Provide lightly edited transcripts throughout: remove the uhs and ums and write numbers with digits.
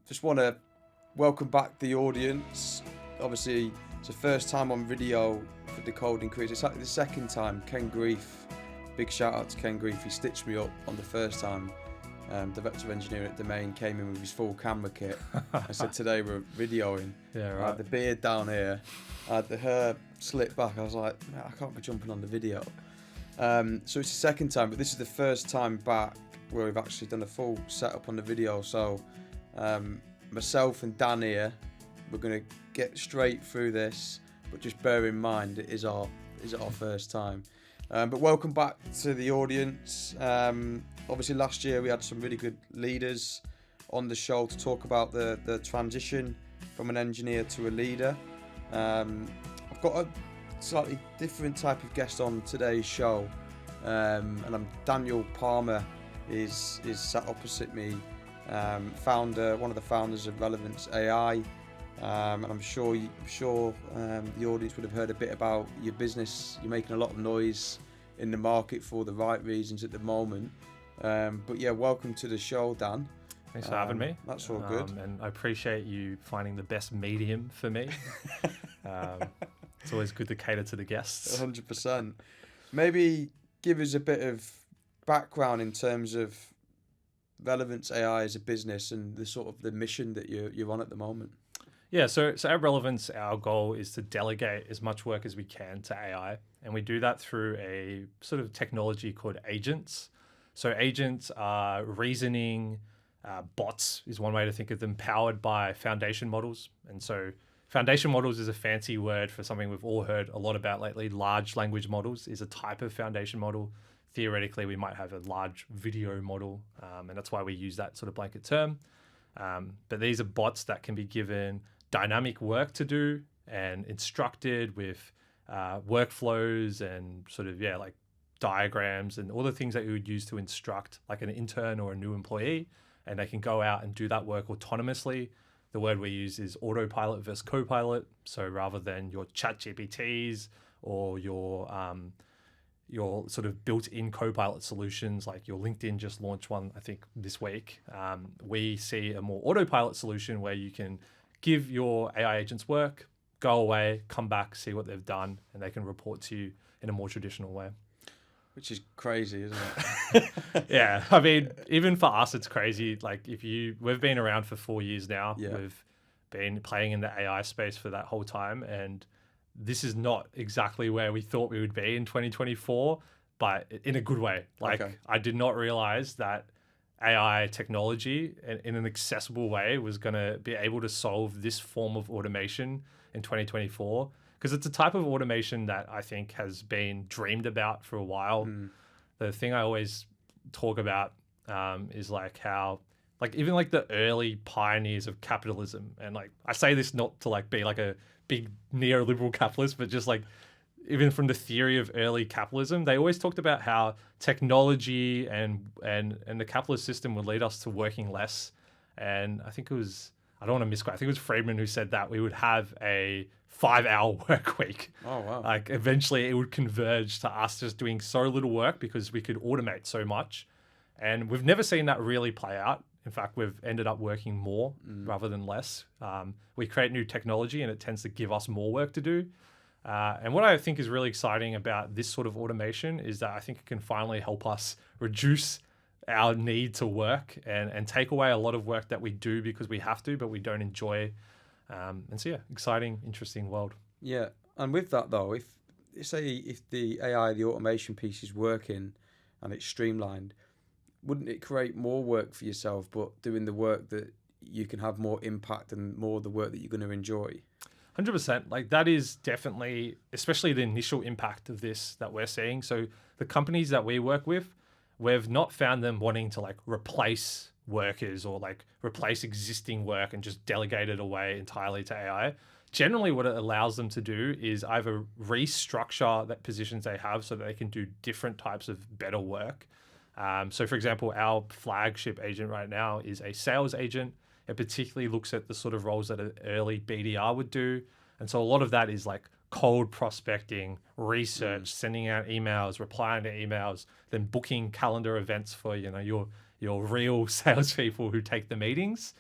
Just want to welcome back the audience. Obviously, it's the first time on video for Decoding Careers. It's actually the second time. Ken Grief, big shout out to Ken Grief. He stitched me up on the first time. Director of Engineering at Domain came in with his full camera kit. I said, today we're videoing. Yeah, right. I had the beard down here. I had the hair slicked back. I was like, man, I can't be jumping on the video. So it's the second time, but this is the first time back where we've actually done a full setup on the video. So myself and Dan here, we're going to get straight through this, but just bear in mind it is our first time. But welcome back to the audience. Obviously last year we had some really good leaders on the show to talk about the transition from an engineer to a leader. I've got a slightly different type of guest on today's show, and I'm Daniel Palmer is sat opposite me, one of the founders of Relevance AI, and I'm sure the audience would have heard a bit about your business. You're making a lot of noise in the market for the right reasons at the moment. But yeah, welcome to the show, Dan. Thanks for having me. That's all good. And I appreciate you finding the best medium for me. It's always good to cater to the guests. 100%. Maybe give us a bit of background in terms of Relevance AI as a business and the sort of the mission that you're on at the moment. Yeah, so at Relevance, our goal is to delegate as much work as we can to AI. And we do that through a sort of technology called agents. So agents are reasoning bots is one way to think of them, powered by foundation models. And so foundation models is a fancy word for something we've all heard a lot about lately. Large language models is a type of foundation model. Theoretically, we might have a large video model, and that's why we use that sort of blanket term. But these are bots that can be given dynamic work to do and instructed with workflows and sort of, like diagrams and all the things that you would use to instruct like an intern or a new employee, and they can go out and do that work autonomously. The word we use is autopilot versus copilot. So rather than your chat GPTs or your sort of built-in copilot solutions, like your LinkedIn just launched one, I think this week, we see a more autopilot solution where you can give your AI agents work, go away, come back, see what they've done, and they can report to you in a more traditional way. Which is crazy, isn't it? Yeah, I mean, even for us, it's crazy. Like we've been around for 4 years now. Yeah. We've been playing in the AI space for that whole time. And this is not exactly where we thought we would be in 2024, but in a good way. Like I did not realize that AI technology in an accessible way was going to be able to solve this form of automation in 2024. Because it's a type of automation that I think has been dreamed about for a while. The thing I always talk about is like how, like even like the early pioneers of capitalism, and like I say this not to like be like a big neoliberal capitalist, but just like even from the theory of early capitalism, they always talked about how technology and the capitalist system would lead us to working less. And I think it was, I don't want to misquote, I think it was Friedman who said that we would have a 5-hour work week. Oh, wow. Like eventually it would converge to us just doing so little work because we could automate so much. And we've never seen that really play out. In fact, we've ended up working more rather than less. We create new technology and it tends to give us more work to do. And what I think is really exciting about this sort of automation is that I think it can finally help us reduce our need to work and take away a lot of work that we do because we have to, but we don't enjoy. And so, exciting, interesting world. Yeah. And with that, though, if the AI, the automation piece is working and it's streamlined, wouldn't it create more work for yourself, but doing the work that you can have more impact and more the work that you're going to enjoy? 100%. Like that is definitely, especially the initial impact of this that we're seeing. So the companies that we work with, we've not found them wanting to like replace workers or like replace existing work and just delegate it away entirely to AI. Generally, what it allows them to do is either restructure that positions they have so that they can do different types of better work. So for example, our flagship agent right now is a sales agent. It particularly looks at the sort of roles that an early BDR would do. And so a lot of that is like cold prospecting, research, sending out emails, replying to emails, then booking calendar events for, your real salespeople who take the meetings.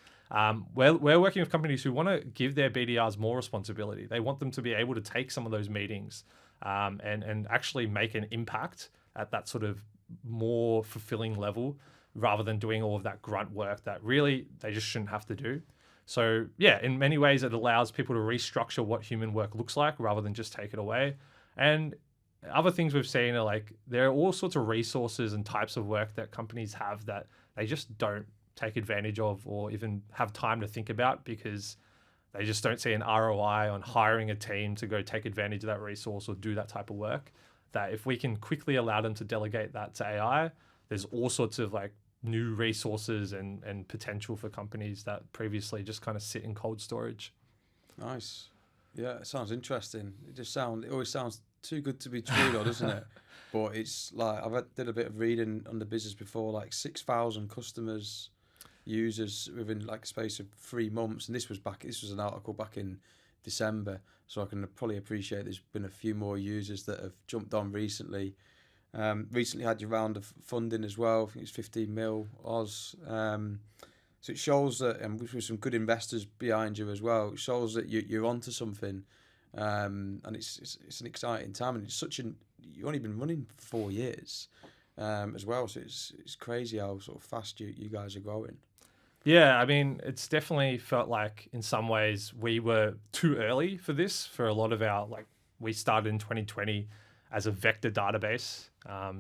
We're working with companies who want to give their BDRs more responsibility. They want them to be able to take some of those meetings and actually make an impact at that sort of more fulfilling level, rather than doing all of that grunt work that really they just shouldn't have to do. So yeah, in many ways, it allows people to restructure what human work looks like rather than just take it away. And other things we've seen are like there are all sorts of resources and types of work that companies have that they just don't take advantage of or even have time to think about, because they just don't see an ROI on hiring a team to go take advantage of that resource or do that type of work. That if we can quickly allow them to delegate that to AI, there's all sorts of like new resources and potential for companies that previously just kind of sit in cold storage. Nice. Yeah, it sounds interesting. It always sounds too good to be true, though, doesn't it? But it's like did a bit of reading on the business before, like 6,000 customers, users within like a space of 3 months, and this was an article back in December, so I can probably appreciate there's been a few more users that have jumped on recently. Recently had your round of funding as well. I think it's 15 mil Oz. So it shows that, and with some good investors behind you as well, it shows that you're onto something, and it's an exciting time, and you've only been running for 4 years, as well. So it's crazy how sort of fast you guys are growing. Yeah, I mean, it's definitely felt like in some ways we were too early for this. For a lot of we started in 2020 as a vector database.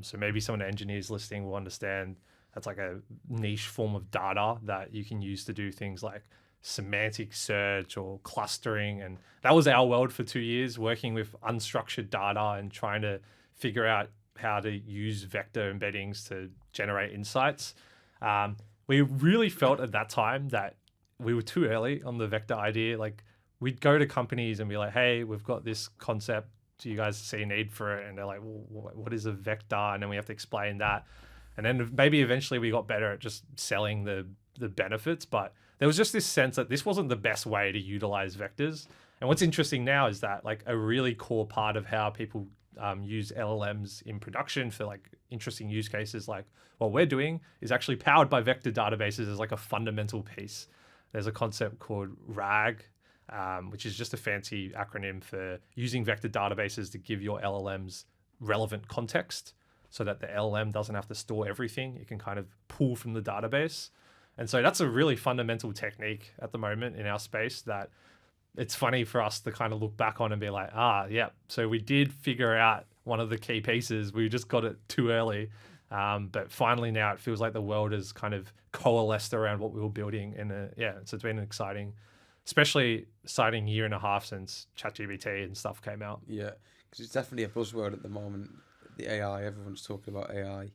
So maybe some of the engineers listening will understand that's like a niche form of data that you can use to do things like semantic search or clustering. And that was our world for 2 years, working with unstructured data and trying to figure out how to use vector embeddings to generate insights. We really felt at that time that we were too early on the vector idea. Like we'd go to companies and be like, hey, we've got this concept. Do you guys see a need for it? And they're like, well, what is a vector? And then we have to explain that. And then maybe eventually we got better at just selling the benefits. But there was just this sense that this wasn't the best way to utilize vectors. And what's interesting now is that like a really core part of how people use LLMs in production for like interesting use cases like what we're doing is actually powered by vector databases as like a fundamental piece. There's a concept called RAG, which is just a fancy acronym for using vector databases to give your LLMs relevant context so that the LLM doesn't have to store everything. It can kind of pull from the database. And so that's a really fundamental technique at the moment in our space that it's funny for us to kind of look back on and be like, yeah, so we did figure out one of the key pieces. We just got it too early. But finally now it feels like the world has kind of coalesced around what we were building. And so it's been an exciting year and a half since ChatGPT and stuff came out. Yeah, because it's definitely a buzzword at the moment, the AI. Everyone's talking about AI.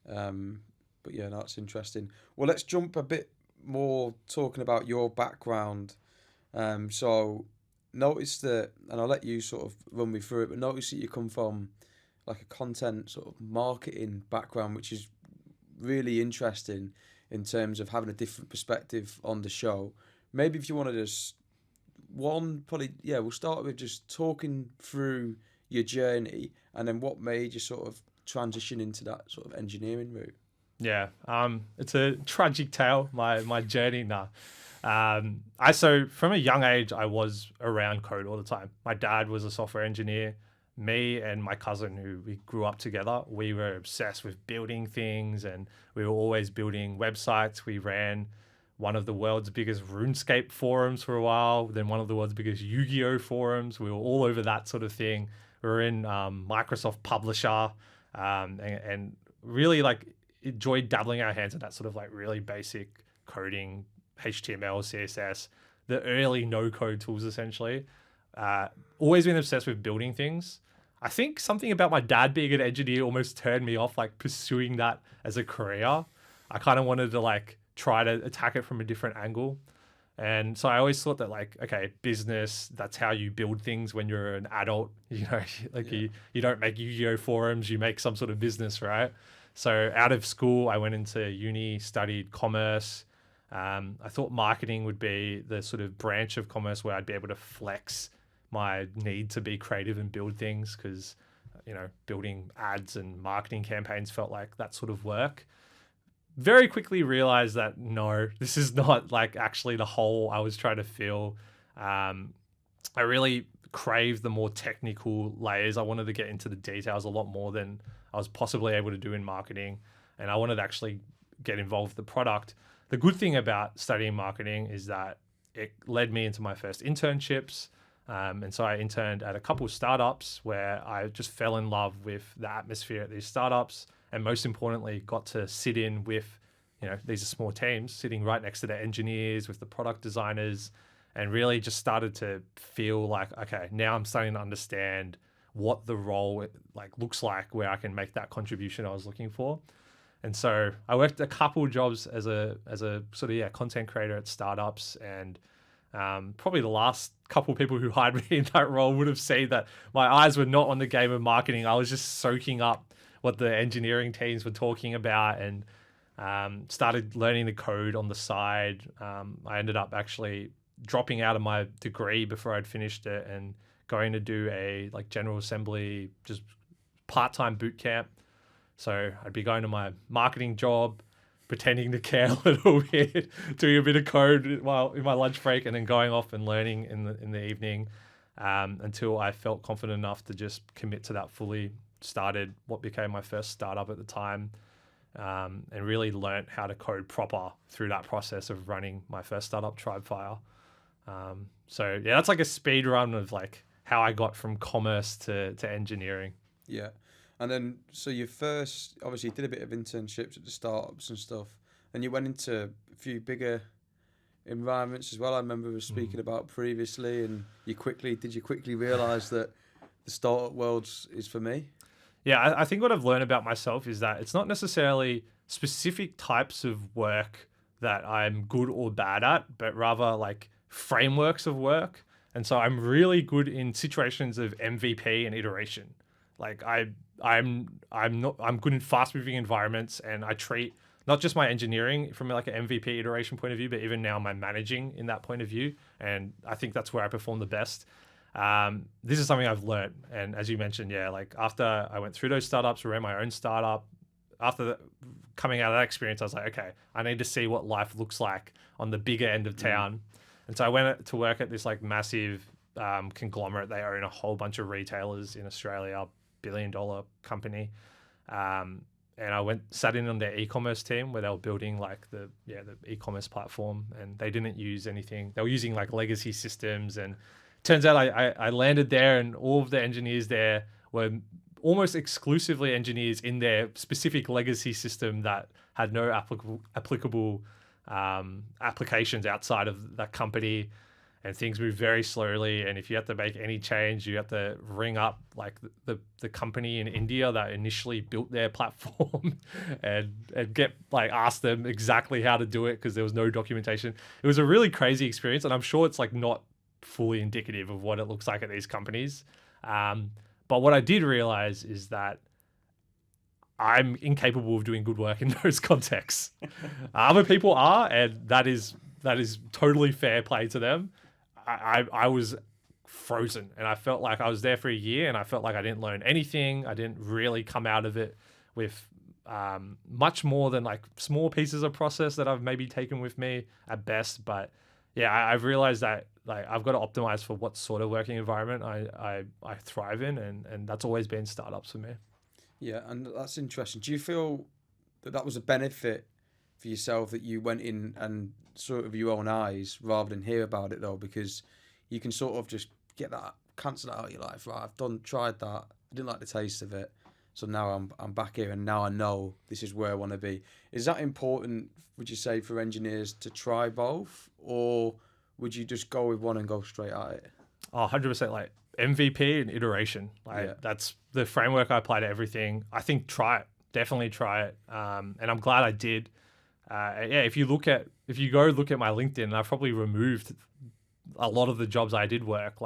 But yeah, that's interesting. Well, let's jump a bit more talking about your background. So notice that, and I'll let you sort of run me through it, but notice that you come from like a content sort of marketing background, which is really interesting in terms of having a different perspective on the show. Maybe if you want to just we'll start with just talking through your journey and then what made you sort of transition into that sort of engineering route. Yeah, it's a tragic tale, my journey now. So from a young age, I was around code all the time. My dad was a software engineer. Me and my cousin, who we grew up together, we were obsessed with building things, and we were always building websites. We ran one of the world's biggest RuneScape forums for a while, then one of the world's biggest Yu-Gi-Oh forums. We were all over that sort of thing. We were in Microsoft Publisher, and really like enjoyed dabbling our hands in that sort of like really basic coding, HTML, CSS, the early no-code tools essentially. Always been obsessed with building things. I think something about my dad being an engineer almost turned me off like pursuing that as a career. I kind of wanted to like try to attack it from a different angle. And so I always thought that like, okay, business, that's how you build things when you're an adult, you know, like you don't make Yu-Gi-Oh forums, you make some sort of business, right? So out of school, I went into uni, studied commerce. I thought marketing would be the sort of branch of commerce where I'd be able to flex my need to be creative and build things because, you know, building ads and marketing campaigns felt like that sort of work. very quickly realized that no, this is not like actually the hole I was trying to fill. I really craved the more technical layers. I wanted to get into the details a lot more than I was possibly able to do in marketing. And I wanted to actually get involved with the product. The good thing about studying marketing is that it led me into my first internships. And so I interned at a couple of startups where I just fell in love with the atmosphere at these startups. And most importantly, got to sit in with, these are small teams sitting right next to the engineers, with the product designers, and really just started to feel like, okay, now I'm starting to understand what the role looks like, where I can make that contribution I was looking for. And so I worked a couple jobs as a sort of content creator at startups, and probably the last couple of people who hired me in that role would have seen that my eyes were not on the game of marketing. I was just soaking up what the engineering teams were talking about, and started learning the code on the side. I ended up actually dropping out of my degree before I'd finished it and going to do a general assembly, just part-time boot camp. So I'd be going to my marketing job, pretending to care a little bit, doing a bit of code while in my lunch break, and then going off and learning in the evening, until I felt confident enough to just commit to that fully. Started what became my first startup at the time, and really learnt how to code proper through that process of running my first startup, Tribefire. So yeah, that's like a speed run of how I got from commerce to engineering. Yeah. And then, so you first, obviously, did a bit of internships at the startups and stuff, and you went into a few bigger environments as well. I remember we were speaking about previously, and did you quickly realise that the startup world is for me? Yeah, I think what I've learned about myself is that it's not necessarily specific types of work that I'm good or bad at, but rather frameworks of work. And so I'm really good in situations of MVP and iteration. I'm good in fast moving environments, and I treat not just my engineering from an MVP iteration point of view, but even now my managing in that point of view. And I think that's where I perform the best. This is something I've learned. And as you mentioned, after I went through those startups, ran my own startup, after coming out of that experience, I was like, okay, I need to see what life looks like on the bigger end of town. And so I went to work at this massive conglomerate. They own a whole bunch of retailers in Australia, billion-dollar company. And I sat in on their e-commerce team where they were building the e-commerce platform, and they didn't use anything. They were using legacy systems, and turns out I landed there, and all of the engineers there were almost exclusively engineers in their specific legacy system that had no applicable applications outside of that company, and things move very slowly. And if you have to make any change, you have to ring up the company in India that initially built their platform and get ask them exactly how to do it, because there was no documentation. It was a really crazy experience, and I'm sure it's not fully indicative of what it looks like at these companies. But what I did realize is that I'm incapable of doing good work in those contexts. Other people are, and that is totally fair play to them. I was frozen, and I felt like I was there for a year, and I felt like I didn't learn anything. I didn't really come out of it with much more than small pieces of process that I've maybe taken with me at best. But yeah, I've realized that I've got to optimize for what sort of working environment I thrive in, and that's always been startups for me. Yeah, and that's interesting. Do you feel that was a benefit for yourself, that you went in and sort of your own eyes rather than hear about it, though? Because you can sort of just cancel that out of your life. Right, I've tried that. I didn't like the taste of it, so now I'm back here, and now I know this is where I want to be. Is that important, would you say, for engineers to try both, or would you just go with one and go straight at it? 100%. MVP and iteration. That's the framework I apply to everything. I think definitely try it. And I'm glad I did. If you go look at my LinkedIn, I've probably removed a lot of the jobs I did work.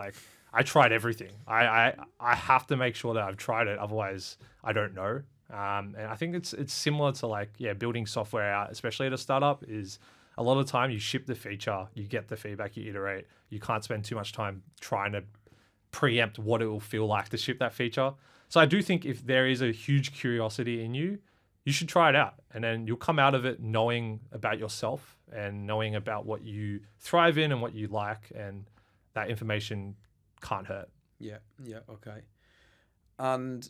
I tried everything. I have to make sure that I've tried it. Otherwise I don't know. And I think it's similar to building software out, especially at a startup, is a lot of the time you ship the feature, you get the feedback, you iterate. You can't spend too much time trying to preempt what it will feel like to ship that feature. So I do think if there is a huge curiosity in you, you should try it out. And then you'll come out of it knowing about yourself and knowing about what you thrive in and what you like. And that information can't hurt. Yeah, okay. And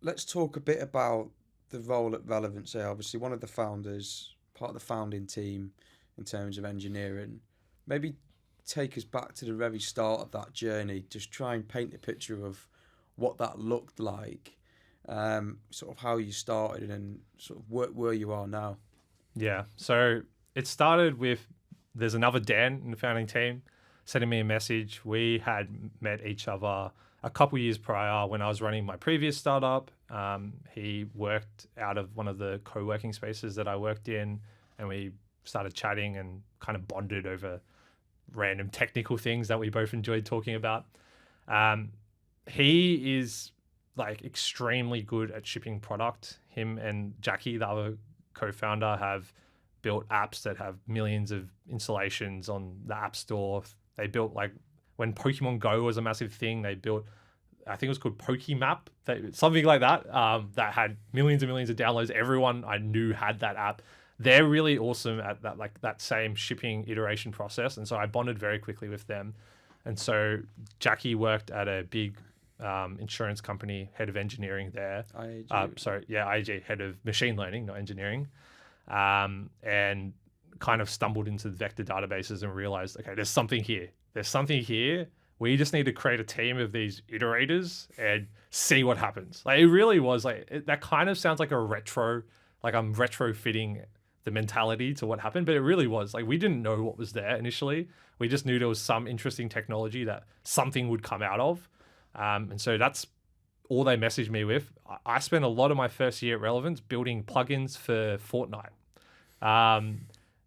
let's talk a bit about the role at Relevance AI. Obviously, one of the founders, part of the founding team in terms of engineering. Maybe take us back to the very start of that journey. Just try and paint a picture of what that looked like, sort of how you started and sort of where you are now. Yeah. So it started with there's another Dan in the founding team sending me a message. We had met each other a couple years prior when I was running my previous startup. He worked out of one of the co-working spaces that I worked in, and we started chatting and kind of bonded over random technical things that we both enjoyed talking about. He is like extremely good at shipping product. Him and Jackie, the other co-founder, have built apps that have millions of installations on the App Store. They built, like, when Pokemon Go was a massive thing, they built, I think it was called Pokemap, something like that, that had millions and millions of downloads. Everyone I knew had that app. They're really awesome at that, like that same shipping iteration process. And so I bonded very quickly with them. And so Jackie worked at a big insurance company, head of engineering there. IAG. IAG, head of machine learning, not engineering. And kind of stumbled into the vector databases and realized, okay, there's something here. We just need to create a team of these iterators and see what happens. Like, it really was like, that kind of sounds like a retro, like I'm retrofitting the mentality to what happened, but it really was like, we didn't know what was there initially. We just knew there was some interesting technology that something would come out of. And so that's all they messaged me with. I spent a lot of my first year at Relevance building plugins for Fortnite.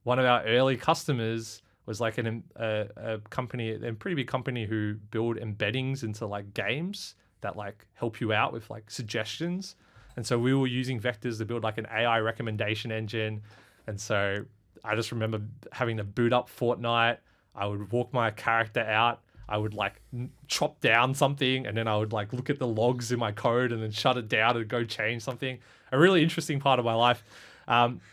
One of our early customers was like a company, a pretty big company, who build embeddings into like games that like help you out with like suggestions. And so we were using vectors to build like an AI recommendation engine. And so I just remember having to boot up Fortnite. I would walk my character out. I would like chop down something, and then I would like look at the logs in my code and then shut it down and go change something. A really interesting part of my life.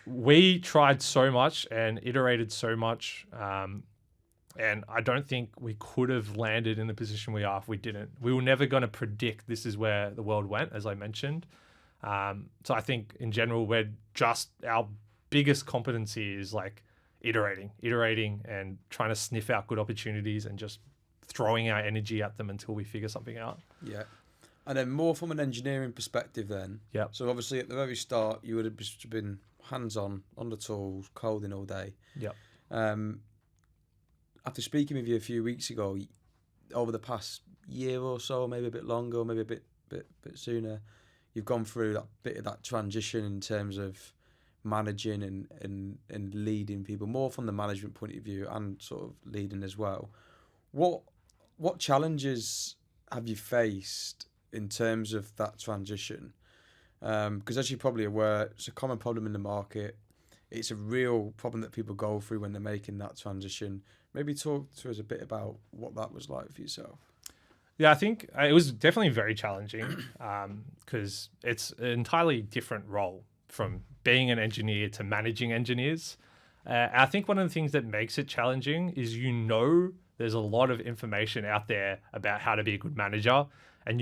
We tried so much and iterated so much. And I don't think we could have landed in the position we are if we didn't. We were never going to predict this is where the world went, as I mentioned. So I think in general, our biggest competency is like iterating and trying to sniff out good opportunities and just throwing our energy at them until we figure something out. Yeah. And then more from an engineering perspective then. Yeah. So obviously at the very start, you would have been hands-on, on the tools, coding all day. Yeah. After speaking with you a few weeks ago, over the past year or so, maybe a bit longer, maybe a bit sooner, you've gone through that bit of that transition in terms of managing and leading people, more from the management point of view and sort of leading as well. What challenges have you faced in terms of that transition? Because as you're probably aware, it's a common problem in the market. It's a real problem that people go through when they're making that transition. Maybe talk to us a bit about what that was like for yourself. Yeah, I think it was definitely very challenging because it's an entirely different role from being an engineer to managing engineers. I think one of the things that makes it challenging is, there's a lot of information out there about how to be a good manager. And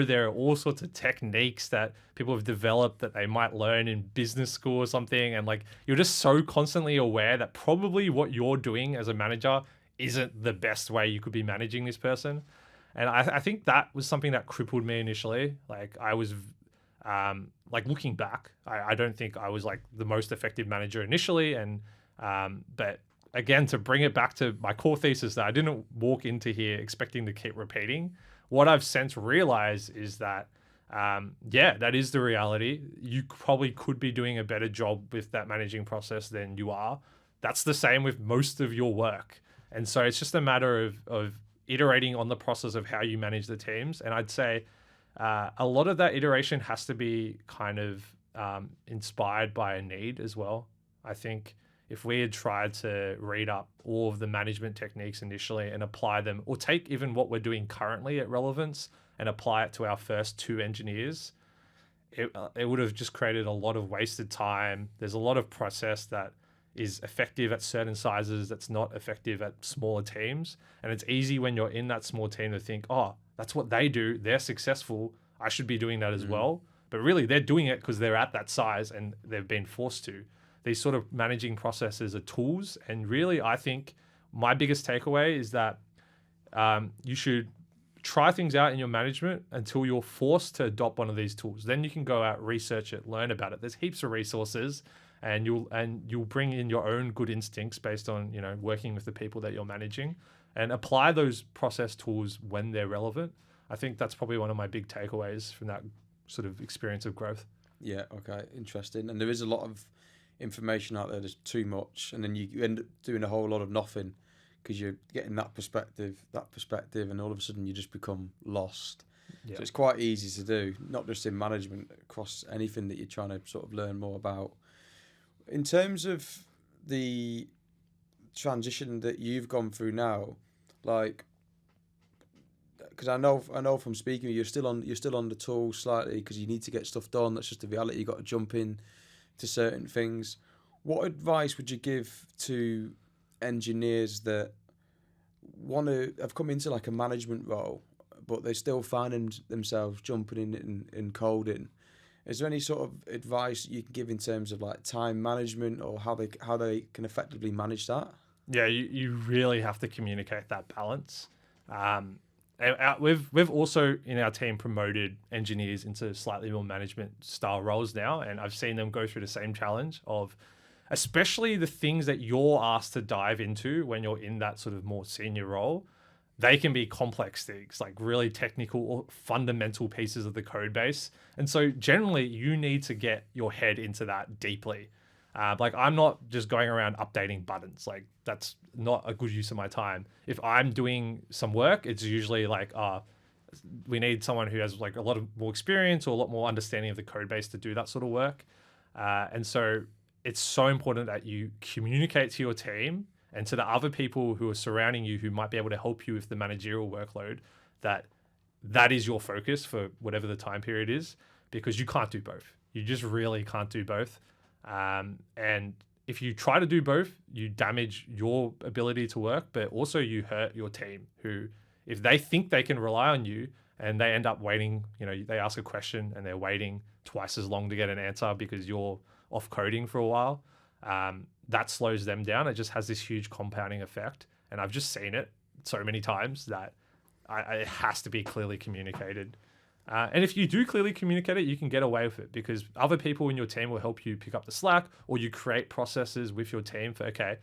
there are all sorts of techniques that people have developed that they might learn in business school or something. And like, you're just so constantly aware that probably what you're doing as a manager isn't the best way you could be managing this person. And I think that was something that crippled me initially. Like, I was like, looking back, I don't think I was like the most effective manager initially. And but again, to bring it back to my core thesis that I didn't walk into here expecting to keep repeating, what I've since realized is that, that is the reality. You probably could be doing a better job with that managing process than you are. That's the same with most of your work. And so it's just a matter of iterating on the process of how you manage the teams. And I'd say a lot of that iteration has to be kind of inspired by a need as well. I think if we had tried to read up all of the management techniques initially and apply them, or take even what we're doing currently at Relevance and apply it to our first 2 engineers, it would have just created a lot of wasted time. There's a lot of process that is effective at certain sizes that's not effective at smaller teams. And it's easy when you're in that small team to think, oh, that's what they do. They're successful. I should be doing that as well. But really, they're doing it because they're at that size and they've been forced to. These sort of managing processes are tools. And really, I think my biggest takeaway is that you should try things out in your management until you're forced to adopt one of these tools. Then you can go out, research it, learn about it. There's heaps of resources, and you'll bring in your own good instincts based on working with the people that you're managing, and apply those process tools when they're relevant. I think that's probably one of my big takeaways from that sort of experience of growth. Yeah, okay, interesting. And there is a lot of information out there, there's too much, and then you end up doing a whole lot of nothing because you're getting that perspective, and all of a sudden you just become lost. Yeah. So it's quite easy to do, not just in management, across anything that you're trying to sort of learn more about. In terms of the transition that you've gone through now, like, because I know from speaking, you're still on the tools slightly because you need to get stuff done. That's just the reality. You got to jump in to certain things. What advice would you give to engineers that have come into like a management role, but they're still finding themselves jumping in coding? Is there any sort of advice you can give in terms of like time management or how they can effectively manage that? Yeah, you really have to communicate that balance. We've also in our team promoted engineers into slightly more management style roles now, and I've seen them go through the same challenge of, especially the things that you're asked to dive into when you're in that sort of more senior role. They can be complex things, like really technical or fundamental pieces of the code base. And so generally you need to get your head into that deeply. Like I'm not just going around updating buttons. Like that's not a good use of my time. If I'm doing some work, it's usually like, we need someone who has like a lot of more experience or a lot more understanding of the code base to do that sort of work. And so it's so important that you communicate to your team and to the other people who are surrounding you who might be able to help you with the managerial workload, that is your focus for whatever the time period is, because you can't do both. You just really can't do both. And if you try to do both, you damage your ability to work, but also you hurt your team who, if they think they can rely on you and they end up waiting, they ask a question and they're waiting twice as long to get an answer because you're off coding for a while, that slows them down. It just has this huge compounding effect. And I've just seen it so many times that it has to be clearly communicated. And if you do clearly communicate it, you can get away with it because other people in your team will help you pick up the slack, or you create processes with your team for, okay,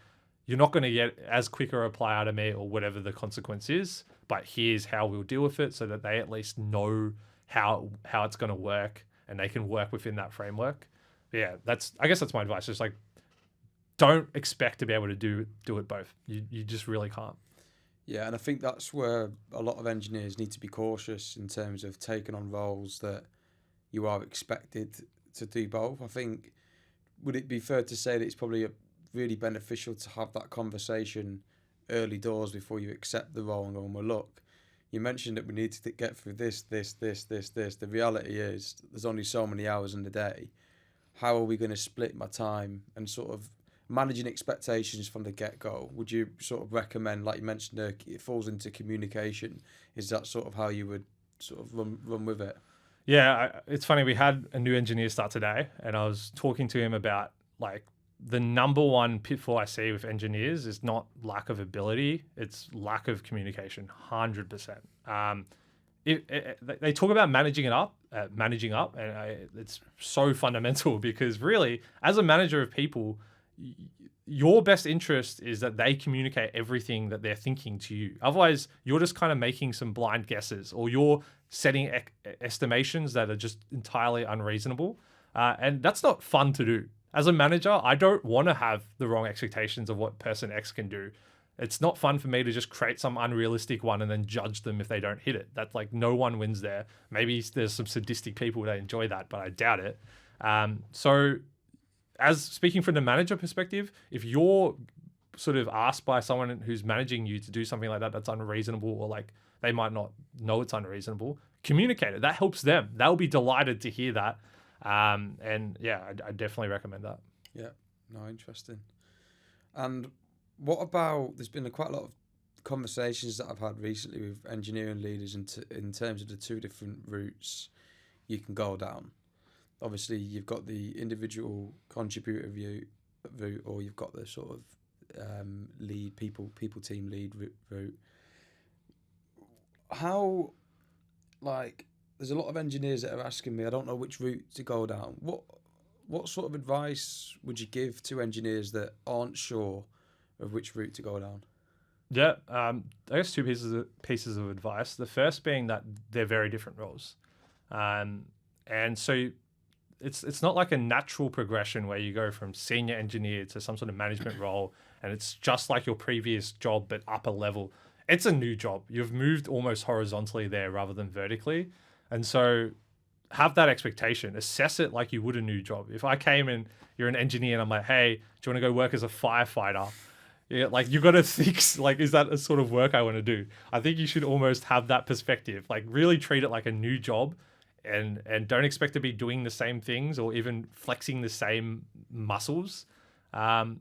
you're not going to get as quick a reply out of me or whatever the consequence is, but here's how we'll deal with it so that they at least know how it's going to work and they can work within that framework. But yeah, I guess that's my advice. Just like, don't expect to be able to do it both. You just really can't. Yeah, and I think that's where a lot of engineers need to be cautious in terms of taking on roles that you are expected to do both. I think, would it be fair to say that it's probably really beneficial to have that conversation early doors before you accept the role and go, well, look, you mentioned that we need to get through this. The reality is there's only so many hours in the day. How are we going to split my time and sort of managing expectations from the get-go? Would you sort of recommend, like you mentioned, it falls into communication? Is that sort of how you would sort of run with it? Yeah, it's funny. We had a new engineer start today, and I was talking to him about like the number one pitfall I see with engineers is not lack of ability; it's lack of communication. 100%. They talk about managing up, and it's so fundamental because really, as a manager of people, your best interest is that they communicate everything that they're thinking to you. Otherwise, you're just kind of making some blind guesses, or you're setting estimations that are just entirely unreasonable. And that's not fun to do. As a manager, I don't want to have the wrong expectations of what person X can do. It's not fun for me to just create some unrealistic one and then judge them if they don't hit it. That's like, no one wins there. Maybe there's some sadistic people that enjoy that, but I doubt it. So as speaking from the manager perspective, if you're sort of asked by someone who's managing you to do something like that that's unreasonable, or like they might not know it's unreasonable, communicate it. That helps them. They'll be delighted to hear that. And yeah, I definitely recommend that. Yeah, no, interesting. And what about, there's been quite a lot of conversations that I've had recently with engineering leaders in terms of the two different routes you can go down. Obviously, you've got the individual contributor route, or you've got the sort of lead people team lead route. How, like, there's a lot of engineers that are asking me, I don't know which route to go down. What sort of advice would you give to engineers that aren't sure of which route to go down? Yeah, I guess two pieces of advice. The first being that they're very different roles, and so it's not like a natural progression where you go from senior engineer to some sort of management role, and it's just like your previous job but upper level. It's a new job. You've moved almost horizontally there rather than vertically, and so have that expectation. Assess it like you would a new job. If I came and you're an engineer and I'm like, hey, do you want to go work as a firefighter? Yeah, like you got to think, like, is that a sort of work I want to do? I think you should almost have that perspective, like really treat it like a new job, and don't expect to be doing the same things or even flexing the same muscles. And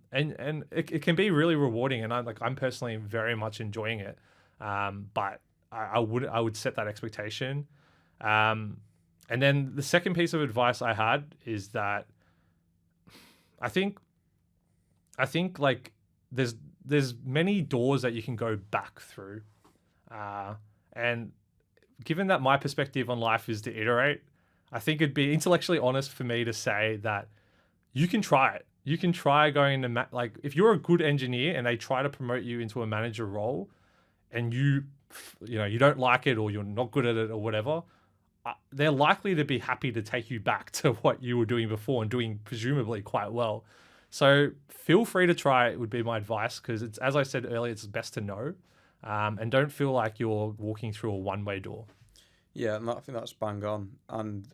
it can be really rewarding, and I'm personally very much enjoying it. But I would set that expectation. And then the second piece of advice I had is that I think like there's many doors that you can go back through, and given that my perspective on life is to iterate, I think it'd be intellectually honest for me to say that you can try it. You can try going into like if you're a good engineer and they try to promote you into a manager role, and you don't like it or you're not good at it or whatever, they're likely to be happy to take you back to what you were doing before and doing presumably quite well. So feel free to try it would be my advice, because it's, as I said earlier, it's best to know, and don't feel like you're walking through a one-way door. Yeah, and I think that's bang on. And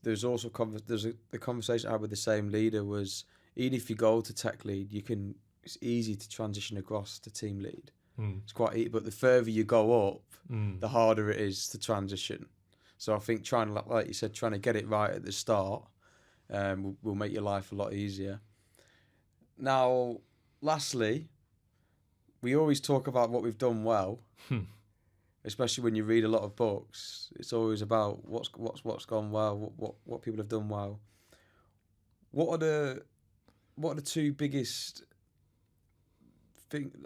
there's also the conversation I had with the same leader was, even if you go to tech lead, it's easy to transition across to team lead. It's quite easy, but the further you go up, the harder it is to transition. So I think like you said, trying to get it right at the start will make your life a lot easier. Now, lastly, we always talk about what we've done well, especially when you read a lot of books. It's always about what's gone well, what people have done well. What are the two biggest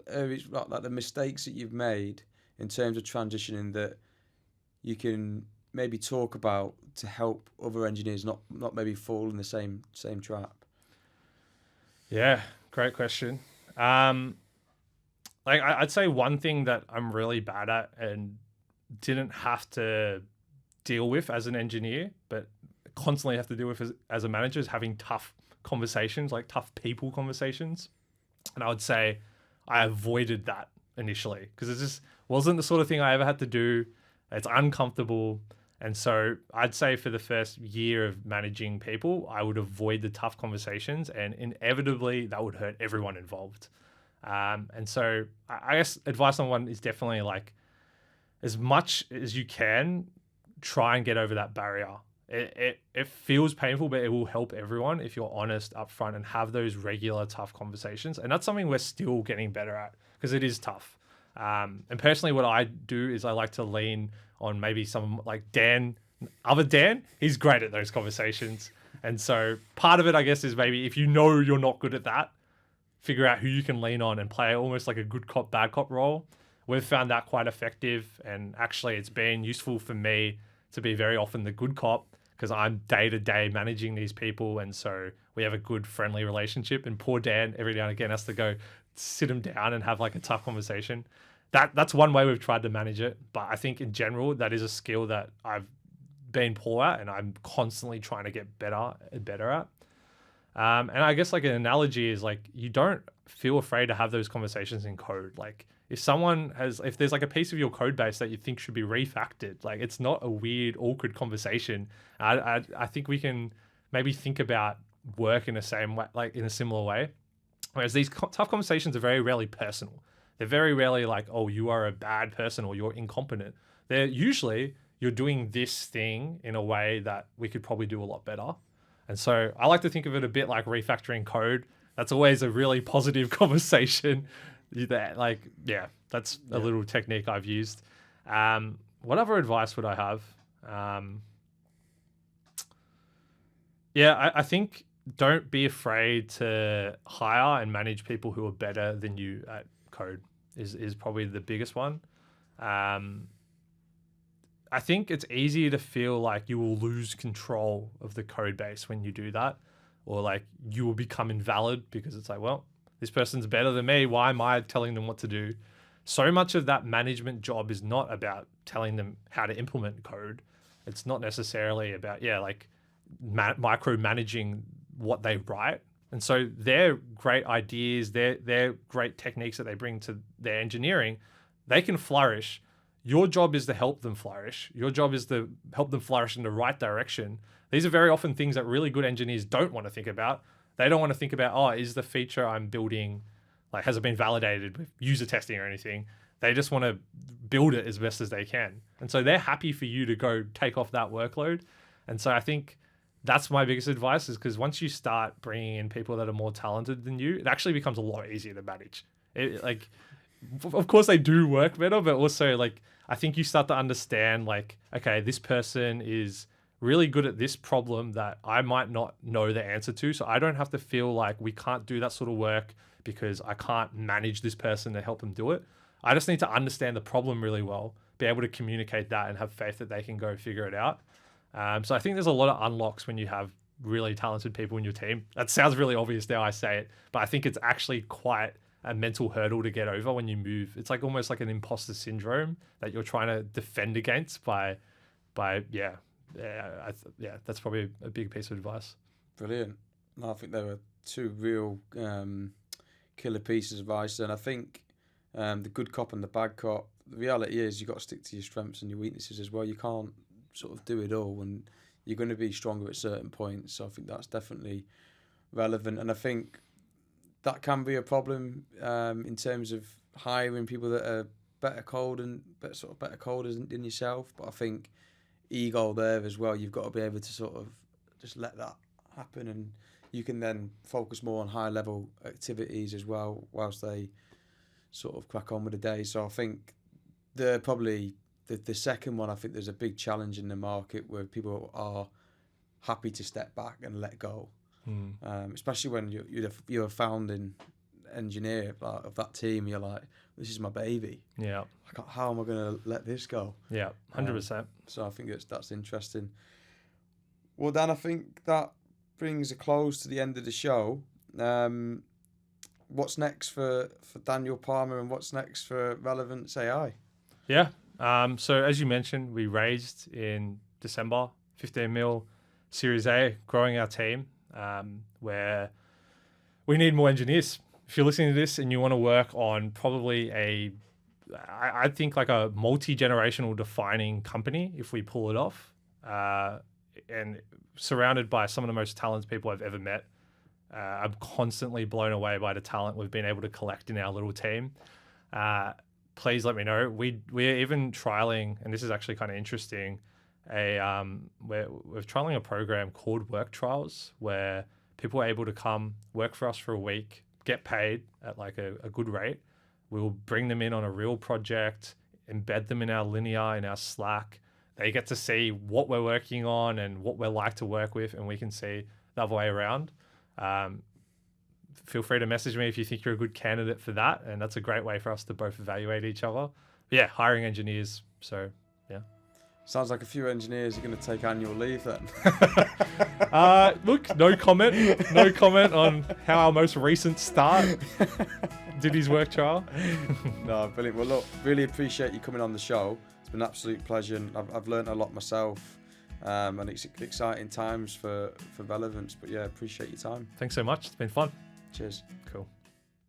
areas, like the mistakes that you've made in terms of transitioning, that you can maybe talk about to help other engineers not maybe fall in the same trap? Yeah, great question. Like I'd say one thing that I'm really bad at and didn't have to deal with as an engineer, but constantly have to deal with as a manager, is having tough conversations, like tough people conversations. And I would say I avoided that initially because it just wasn't the sort of thing I ever had to do. It's uncomfortable. And so I'd say for the first year of managing people, I would avoid the tough conversations, and inevitably that would hurt everyone involved. And so I guess advice on one is definitely like, as much as you can, try and get over that barrier. It feels painful, but it will help everyone if you're honest up front and have those regular tough conversations. And that's something we're still getting better at because it is tough. And personally, what I do is I like to lean on maybe some like other Dan. He's great at those conversations. And so part of it, I guess, is maybe if you know you're not good at that, figure out who you can lean on and play almost like a good cop, bad cop role. We've found that quite effective. And actually, it's been useful for me to be very often the good cop because I'm day to day managing these people. And so we have a good, friendly relationship. And poor Dan, every now and again, has to go sit him down and have like a tough conversation. That's one way we've tried to manage it. But I think in general, that is a skill that I've been poor at and I'm constantly trying to get better and better at. And I guess like an analogy is like, you don't feel afraid to have those conversations in code. Like if there's like a piece of your code base that you think should be refactored, like it's not a weird, awkward conversation. I think we can maybe think about work in the same way, like in a similar way. Whereas these tough conversations are very rarely personal. They're very rarely like, oh, you are a bad person or you're incompetent. They're usually, you're doing this thing in a way that we could probably do a lot better. And so I like to think of it a bit like refactoring code. That's always a really positive conversation. That's a little technique I've used. What other advice would I have? I think don't be afraid to hire and manage people who are better than you at code is probably the biggest one. I think it's easier to feel like you will lose control of the code base when you do that, or like you will become invalid because it's like, well, this person's better than me. Why am I telling them what to do? So much of that management job is not about telling them how to implement code. It's not necessarily about, micromanaging what they write. And so their great ideas, their great techniques that they bring to their engineering, they can flourish. Your job is to help them flourish. Your job is to help them flourish in the right direction. These are very often things that really good engineers don't want to think about. They don't want to think about, is the feature I'm building, like, has it been validated with user testing or anything? They just want to build it as best as they can. And so they're happy for you to go take off that workload. And so I think that's my biggest advice, is because once you start bringing in people that are more talented than you, it actually becomes a lot easier to manage. Of course they do work better, but also I think you start to understand okay, this person is really good at this problem that I might not know the answer to. So I don't have to feel like we can't do that sort of work because I can't manage this person to help them do it. I just need to understand the problem really well, be able to communicate that and have faith that they can go figure it out. So I think there's a lot of unlocks when you have really talented people in your team. That sounds really obvious now I say it, but I think it's actually quite a mental hurdle to get over when you move. It's almost like an imposter syndrome that you're trying to defend against that's probably a big piece of advice. Brilliant. No, I think there were two real killer pieces of advice, and I think the good cop and the bad cop, the reality is you've got to stick to your strengths and your weaknesses as well. You can't sort of do it all, and you're going to be stronger at certain points. So I think that's definitely relevant, and I think that can be a problem in terms of hiring people that are better coders than yourself. But I think ego there as well. You've got to be able to sort of just let that happen, and you can then focus more on high level activities as well whilst they sort of crack on with the day. So I think they're probably the second one. I think there's a big challenge in the market where people are happy to step back and let go. Especially when you're a founding engineer of that team, you're like, this is my baby. Yeah. How am I going to let this go? Yeah, 100%. So I think that's interesting. Well, Dan, I think that brings a close to the end of the show. What's next for Daniel Palmer, and what's next for Relevance AI? Yeah. So as you mentioned, we raised in December 15 mil Series A, growing our team. Where we need more engineers. If you're listening to this and you want to work on probably I think like a multi-generational defining company, if we pull it off, and surrounded by some of the most talented people I've ever met, I'm constantly blown away by the talent we've been able to collect in our little team. Please let me know. We're even trialing, and this is actually kind of interesting, we're trialing a program called Work Trials, where people are able to come work for us for a week, get paid at a good rate. We'll bring them in on a real project, embed them in our Linear, in our Slack. They get to see what we're working on and what we're like to work with, and we can see the other way around. Feel free to message me if you think you're a good candidate for that, and that's a great way for us to both evaluate each other. But yeah, hiring engineers. So yeah. Sounds like a few engineers are going to take annual leave then. Look, no comment on how our most recent start did his work trial. No, brilliant. Well, look, really appreciate you coming on the show. It's been an absolute pleasure. And I've learned a lot myself, and it's exciting times for Relevance. But yeah, appreciate your time. Thanks so much. It's been fun. Cheers. Cool.